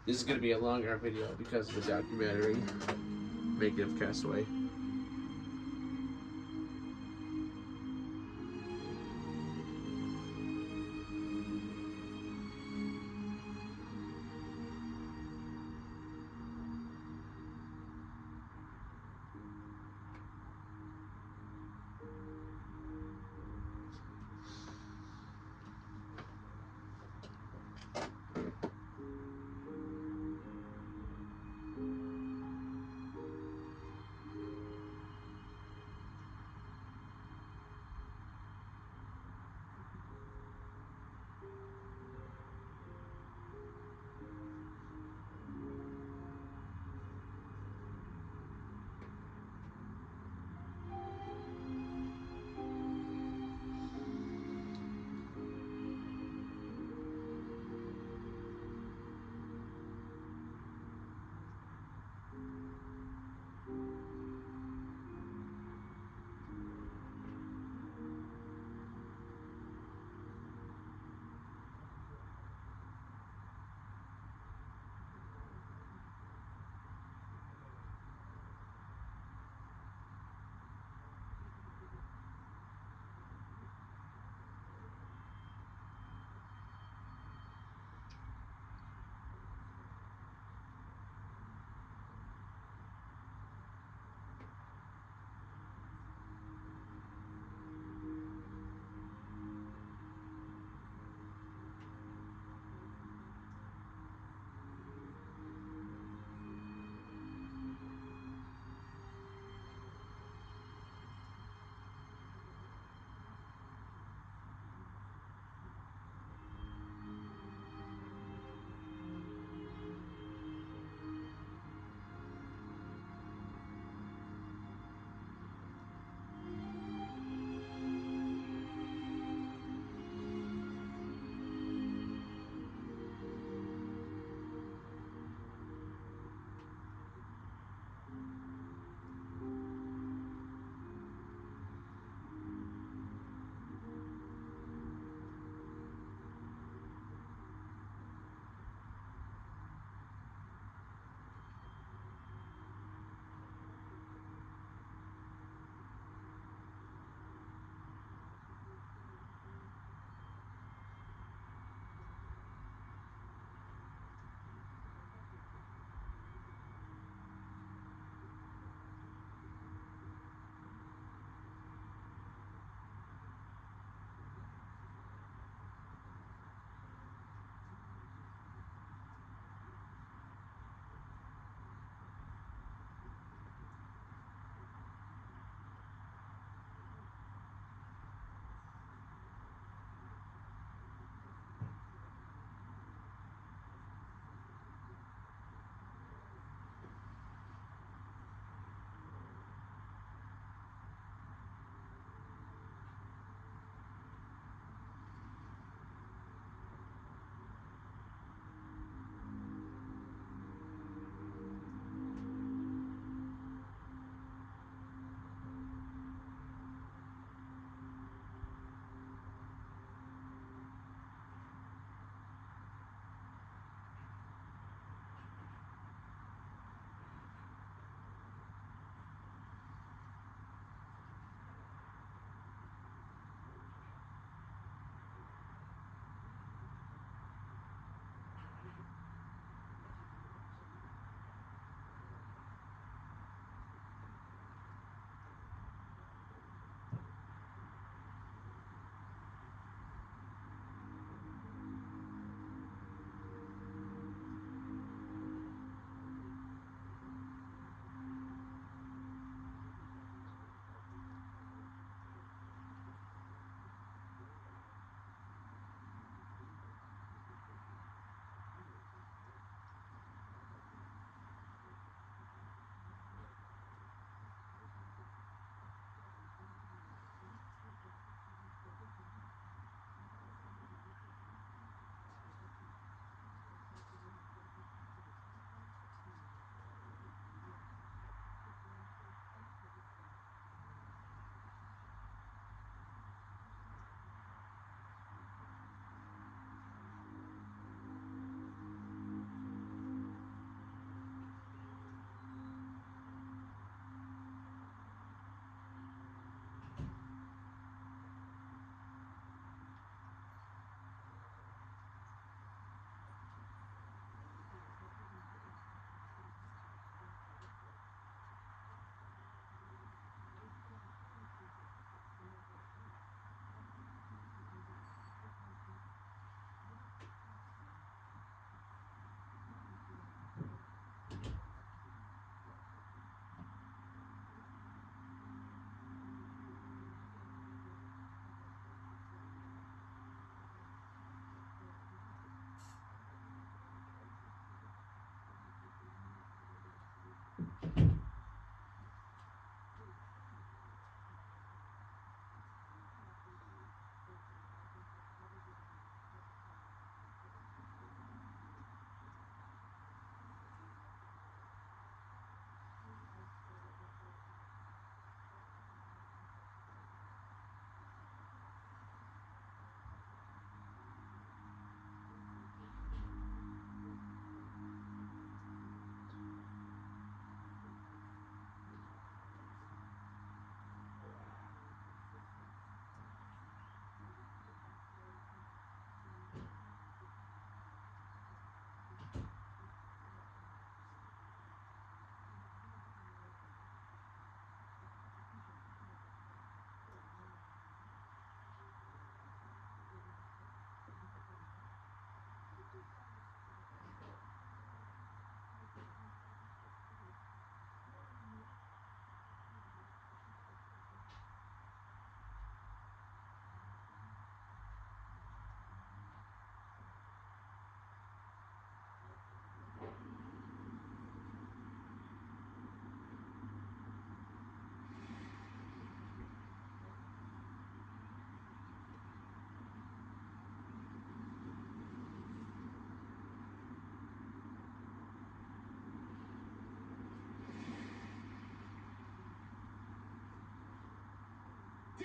This is going to be a longer video because of the documentary Making of Castaway.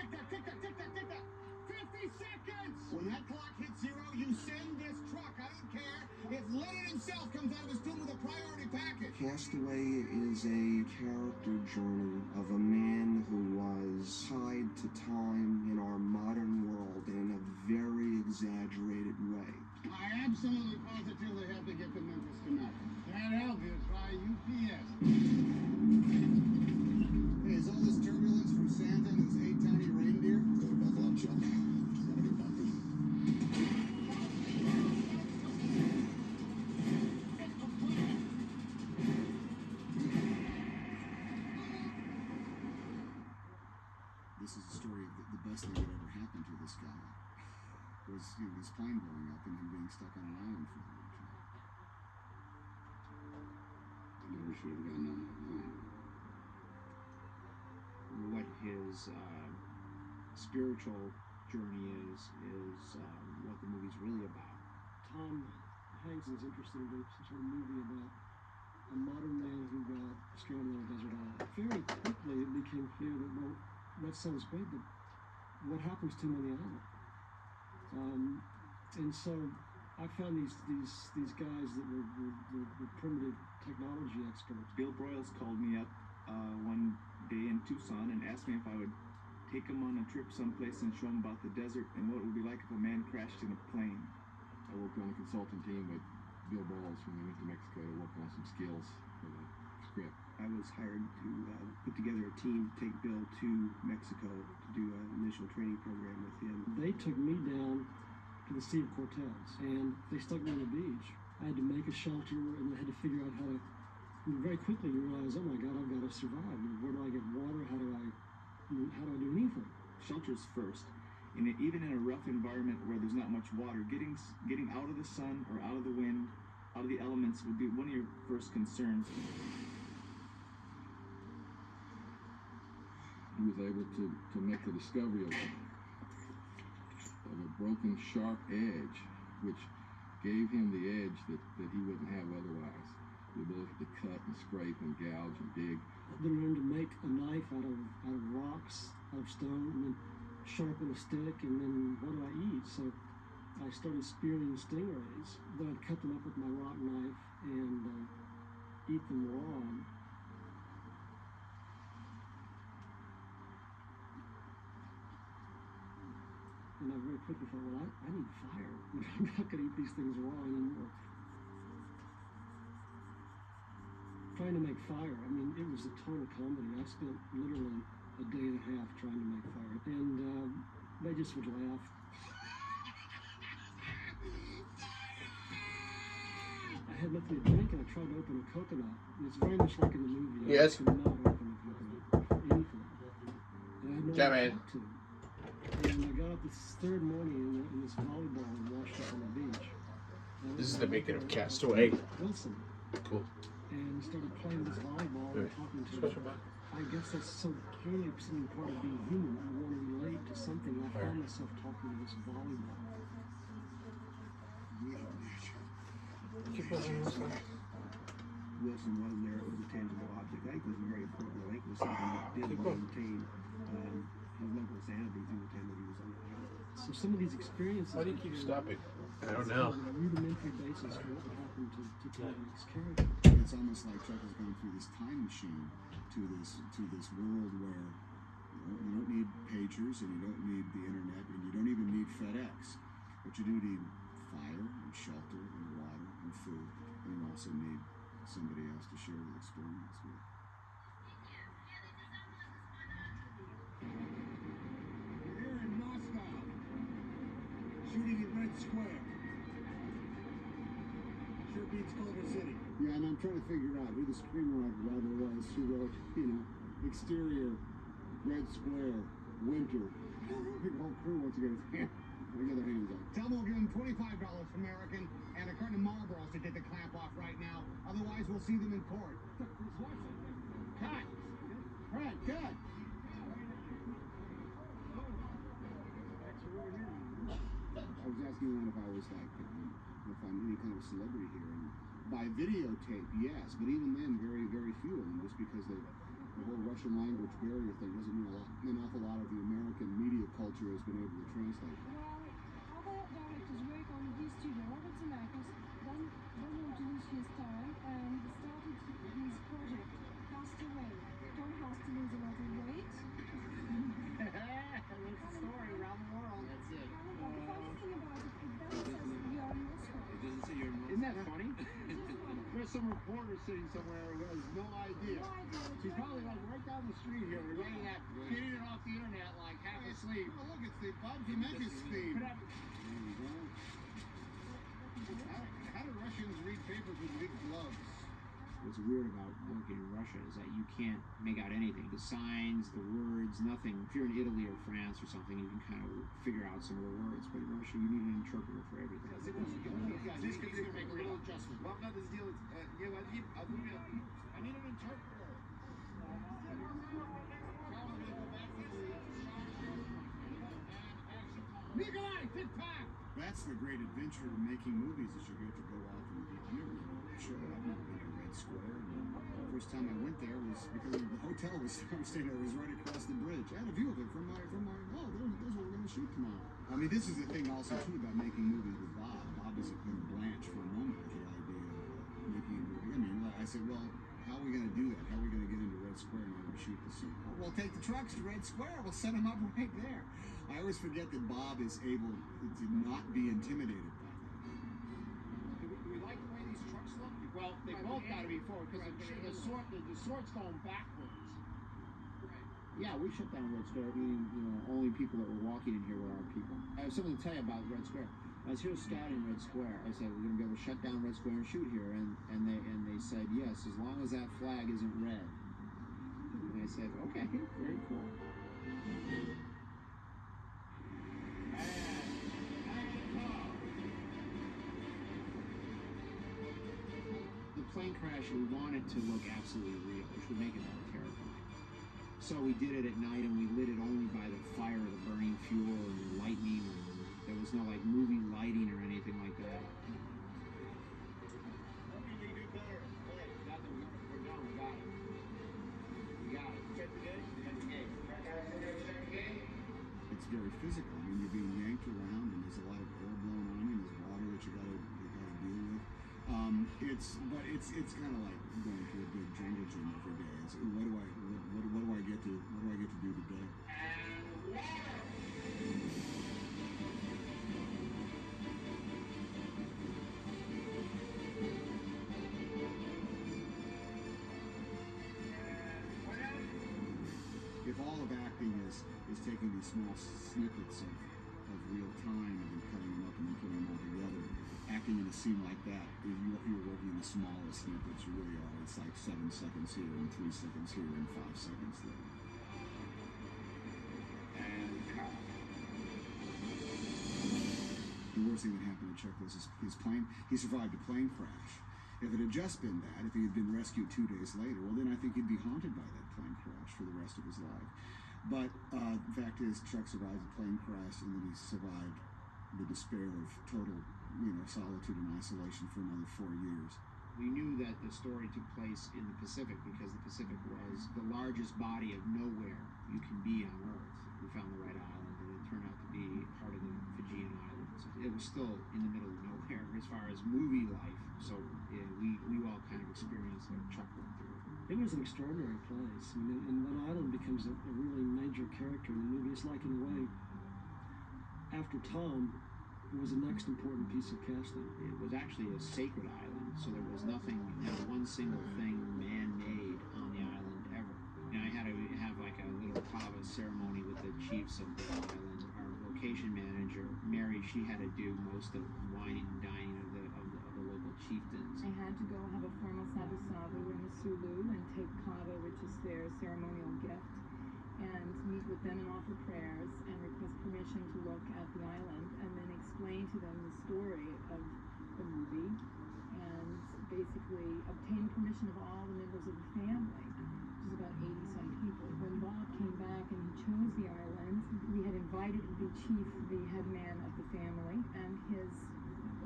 50 seconds! When that clock hits 0, you send this truck. I don't care if Lennon himself comes out of his tomb with a priority package. Castaway is a character journey of a man who was tied to time in our modern world in a very exaggerated way. I absolutely positively have to get to Memphis tonight. Can't help you. Try UPS. Hey, is all this turbulence from Santa and those 8 tiny reindeer? Better buckle up, Chuck. It's gonna be bumpy. This is the story of the best thing that ever happened to this guy. Was this plane blowing up and him being stuck on an island for a long time. I never should have gotten on that plane. What his spiritual journey is what the movie's really about. Tom Hanks is interested in some sort of movie about a modern man who got stranded on a desert island. Very quickly it became clear that, well, that sounds great, but what happens to him on the island? And so I found these guys that were primitive technology experts. Bill Broyles called me up one day in Tucson and asked me if I would take him on a trip someplace and show him about the desert and what it would be like if a man crashed in a plane. I worked on a consulting team with Bill Broyles when we went to Mexico to work on some skills for the script. I was hired to put together a team to take Bill to Mexico to do an initial training program with him. They took me down to the Sea of Cortez, and they stuck me on the beach. I had to make a shelter, and I had to figure out how to. Very quickly, you realize, oh my God, I've got to survive. Where do I get water? How do I do anything? Shelter's first. And even in a rough environment where there's not much water, getting out of the sun or out of the wind, out of the elements would be one of your first concerns. He was able to make the discovery of a broken, sharp edge, which gave him the edge that he wouldn't have otherwise. The ability to cut and scrape and gouge and dig. Then learned to make a knife out of rocks, out of stone, and then sharpen a stick, and then what do I eat? So I started spearing stingrays. Then I'd cut them up with my rock knife and eat them raw. And I very quickly thought, well, I need fire. I'm not going to eat these things raw anymore. Trying to make fire, I mean, it was a total comedy. I spent literally a day and a half trying to make fire. And they just would laugh. I had nothing to drink, and I tried to open a coconut. And it's very much like in the movie. Yes. I could not open a coconut for anything. And I had no one to talk to. And I got up this third morning in this volleyball and washed up on the beach. This is the making of Castaway. Wilson. Cool. And started playing this volleyball and talking to him. I guess that's so clearly something part of being human. I want to relate to something. I found myself talking to this volleyball. Wilson wasn't there. It was a tangible object. I think it was very important. I think it was something that did maintain his local sanity through the time that he was on the island. So some of these experiences. Why do you keep stopping? I don't know. On a rudimentary basis for what would happen to Titanic's character. It's almost like Chuck has gone through this time machine to this world where you don't need pagers and you don't need the internet and you don't even need FedEx. But you do need fire and shelter and water and food, and you also need somebody else to share the experience with. We're here in Moscow, shooting at Red Square. Sure beats Culver City. Yeah, and I'm trying to figure out who the screenwriter was who wrote, exterior, Red Square, winter. The whole crew wants to get their hands up. Tell them we'll give them $25 American and a carton of Marlboros to get the clamp off right now. Otherwise, we'll see them in court. Cut! Right, cut! I was asking one if I was like, if I'm any kind of celebrity here, and by videotape, yes, but even then, very, very few of them, just because they the whole Russian language barrier thing doesn't mean an awful lot of the American media culture has been able to translate. Well, other directors work on this studio. Robert Zemeckis don't want to lose his time and started his project, Castaway. Tom has to lose a lot of weight. That's the story around the world. That's it. The funny thing about it, it doesn't say you're in Moscow. It doesn't say you're in Moscow. Isn't that funny? There's some reporter sitting somewhere who has no idea. No idea. She's probably like right down the street here, writing that, getting it off the internet like half asleep. Oh, look, it's the Bob Zemeckis theme. Could have There you go. How do Russians read papers with big gloves? What's weird about working in Russia is that you can't make out anything. The signs, the words, nothing. If you're in Italy or France or something, you can kind of figure out some of the words. But in Russia, you need an interpreter for everything. This could make a real adjustment. Вам надо сделать не один, а двумя. I need an interpreter. Nikolai, tick-tock! That's the great adventure of making movies, is you get to go off and I've never been to a show. I've never been to Red Square. And the first time I went there was because the hotel I was staying at was right across the bridge. I had a view of it from my those are what we're going to shoot tomorrow. I mean, this is the thing also too about making movies with Bob. Bob isn't going to blanch for a moment with the idea of making a movie. I mean, I said, well, how are we going to do that? How are we going to get into Red Square in order to shoot the scene? We'll take the trucks to Red Square. We'll set them up right there. I always forget that Bob is able to not be intimidated by that. Do we like the way these trucks look? Well, they both got to be forward because the sword's going backwards. Yeah, we shut down Red Square, meaning, only people that were walking in here were our people. I have something to tell you about Red Square. I was here scouting Red Square. I said, we're going to be able to shut down Red Square and shoot here. And they said, yes, as long as that flag isn't red. And I said, okay, very cool. The plane crash, we wanted to look absolutely real, which would make it more terrifying. So we did it at night, and we lit it only by the fire, the burning fuel, and the lightning. And there was no like movie lighting or anything like that. What can we do better? Hey, Nothing. We're done. We got it. We got it. check the gate. Check the gate. It's very physical. I mean, you're being yanked around, and there's a lot of air blowing on you. And there's water that you gotta deal with. It's kind of like going to a big jungle gym every day. It's, what do I get to do today? If all of acting is taking these small snippets of real time and then cutting them up and then putting them all together, acting in a scene like that, you're working in the smallest snippets. You really are. It's like 7 seconds here and 3 seconds here and 5 seconds there. And cut. The worst thing that happened to Chuck was his plane. He survived a plane crash. If it had just been that, if he had been rescued 2 days later, well, then I think he'd be haunted by that plane crash for the rest of his life. But the fact is, Chuck survived the plane crash, and then he survived the despair of total, solitude and isolation for another 4 years. We knew that the story took place in the Pacific because the Pacific was the largest body of nowhere you can be on Earth. We found the right island, and it turned out to be part of the Fijian Islands. It was still in the middle of nowhere as far as movie life. So yeah, we all kind of experienced what Chuck went through. It was an extraordinary place. I mean, and One Island becomes a really major character in the movie. It's like, in a way, after Tom, it was the next important piece of casting. It was actually a sacred island, so there was nothing, not one single thing man-made on the island ever. I had to have like a little kava ceremony with the chiefs of the island. Our location manager, Mary, she had to do most of wining and dining of the local chieftains. I had to go have a formal sabu-sabu in the Sulu and take kava, which is their ceremonial gift, and meet with them and offer prayers and request permission to look at the island, and then explain to them the story of the movie, and basically obtain permission of all the members of the family, which is about 80-some people. When Bob came back and he chose the island, we had invited the chief, the head man of the family, and his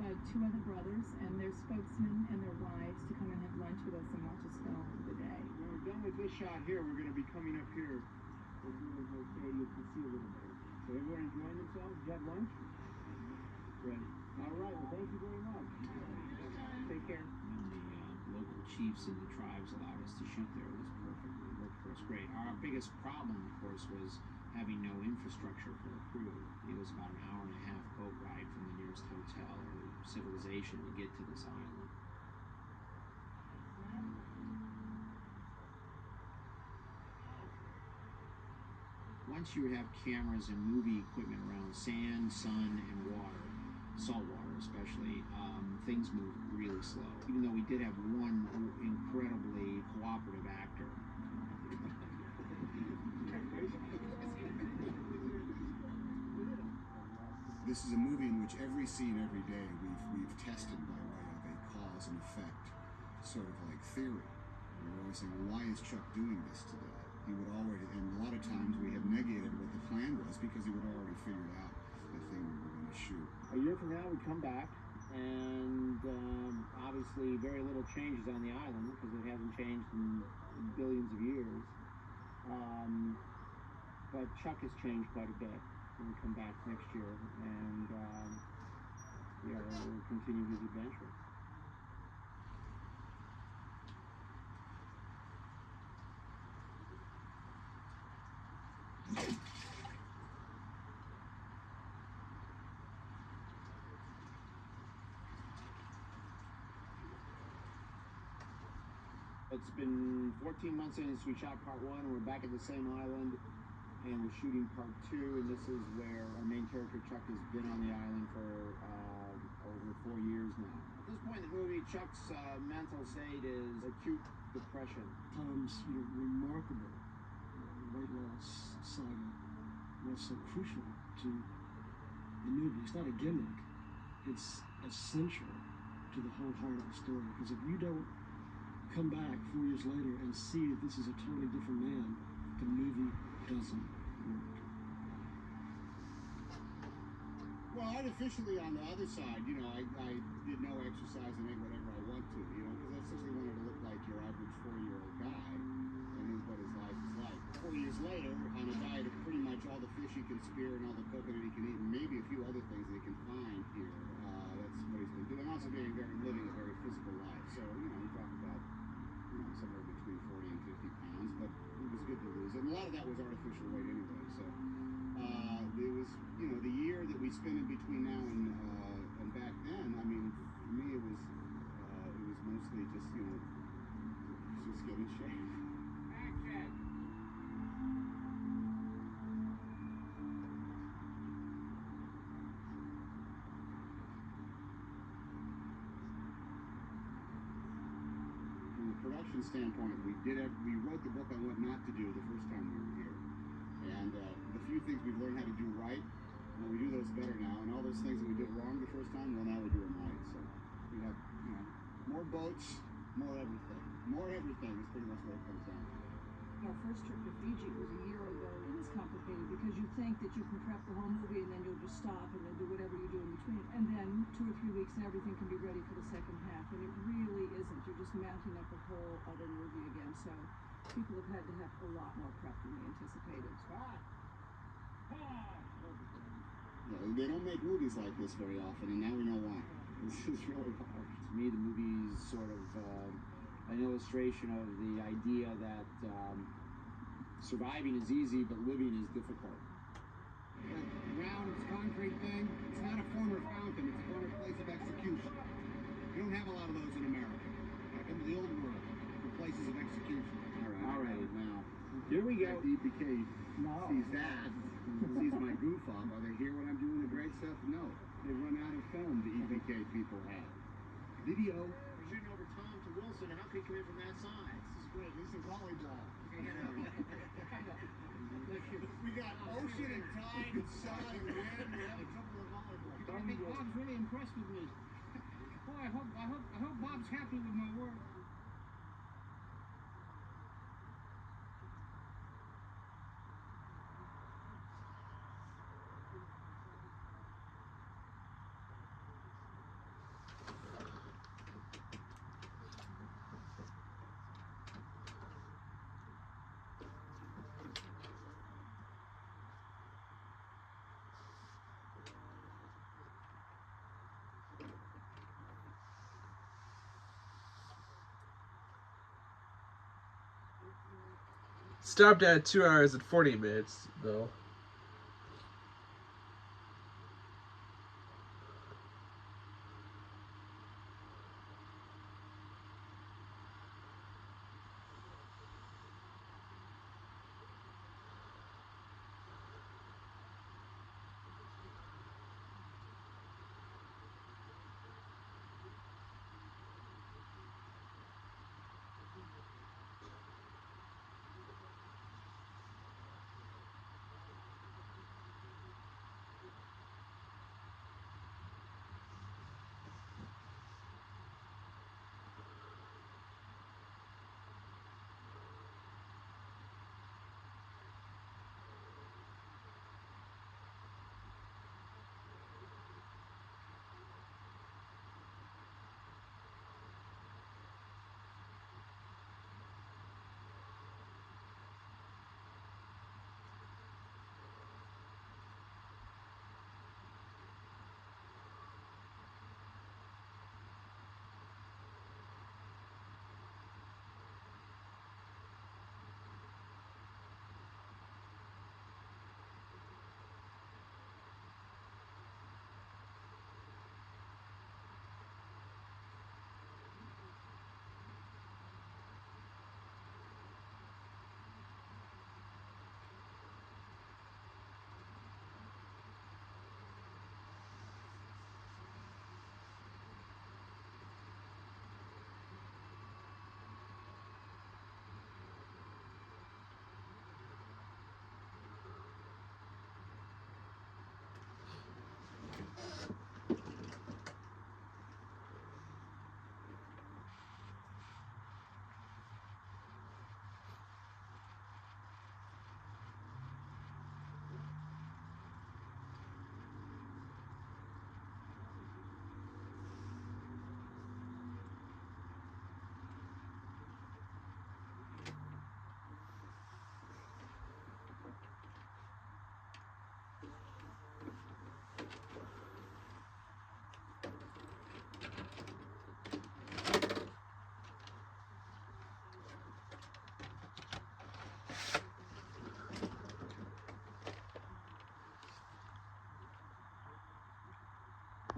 2 other brothers and their spokesmen and their wives to come and have lunch with us and watch us film for the day. When we're done with this shot here, we're going to be coming up here. If you okay, you can see a little bit. So everyone enjoying themselves? Did you have lunch? Great. All right. Well, thank you very much. Take care. When the local chiefs and the tribes allowed us to shoot there, it was perfect. It worked for us great. Our biggest problem, of course, was having no infrastructure for a crew. It was about an hour and a half boat ride from the nearest hotel or civilization to get to this island. Once you have cameras and movie equipment around sand, sun, and water, salt water especially, things move really slow. Even though we did have one incredibly cooperative actor. This is a movie in which every scene, every day, we've tested by way of a cause and effect sort of like theory. And we're always saying, well, why is Chuck doing this today? He would already, and a lot of times we have negated what the plan was because he would have already figured out the thing we were going to shoot. A year from now, we come back, and obviously very little changes on the island because it hasn't changed in billions of years. But Chuck has changed quite a bit when we come back next year, and we'll continue his adventure. It's been 14 months since we shot part one, and we're back at the same island, and we're shooting part two, and this is where our main character, Chuck, has been on the island for over 4 years now. At this point in the movie, Chuck's mental state is acute depression. Tom's remarkable weight loss saga was so crucial to the movie. It's not a gimmick. It's essential to the whole heart of the story, because if you don't come back 4 years later and see that this is a totally different man, the movie doesn't work. Well, artificially on the other side, I did no exercise and ate whatever I want to, because I essentially wanted to look like your average 4-year-old guy, and here's what his life is like. 4 years later, on a diet of pretty much all the fish he can spear and all the coconut he can eat, and maybe a few other things that he can find here, that's what he's been doing. Also living a very physical life. So, we talk about somewhere between 40 and 50 pounds, but it was good to lose it. And a lot of that was artificial weight anyway. So it was, the year that we spent in between now and back then. I mean, for me, it was mostly just get in shape. Action! Production standpoint, we wrote the book on what not to do the first time we were here, and the few things we've learned how to do right, we do those better now, and all those things that we did wrong the first time, well, now we do them right. So we have more boats, more everything is pretty much what it comes down to. Our first trip to Fiji was a year ago. It is complicated because you think that you can prep the whole movie and then you'll just stop and then do whatever you do in between. And then 2 or 3 weeks and everything can be ready for the second half. And it really isn't. You're just mounting up a whole other movie again. So people have had to have a lot more prep than we anticipated. They don't make movies like this very often, and now we know why. This is really hard. To me, the movie is sort of an illustration of the idea that surviving is easy, but living is difficult. That round concrete thing, it's not a former fountain, it's a former place of execution. We don't have a lot of those in America. Back in the old world, for places of execution. All right. Now, Here we go. EPK sees that, sees my goof off. Are they here when I'm doing the great stuff? No. They run out of film, the EPK people have. Video. We're shooting over Tom to Wilson. How can you come in from that side? This is great. This is volleyball. We got ocean and tide and sun and wind. We're having trouble with volleyball. I think Bob's really impressed with me. Boy, I hope Bob's happy with my work. Stopped at 2 hours and 40 minutes, though.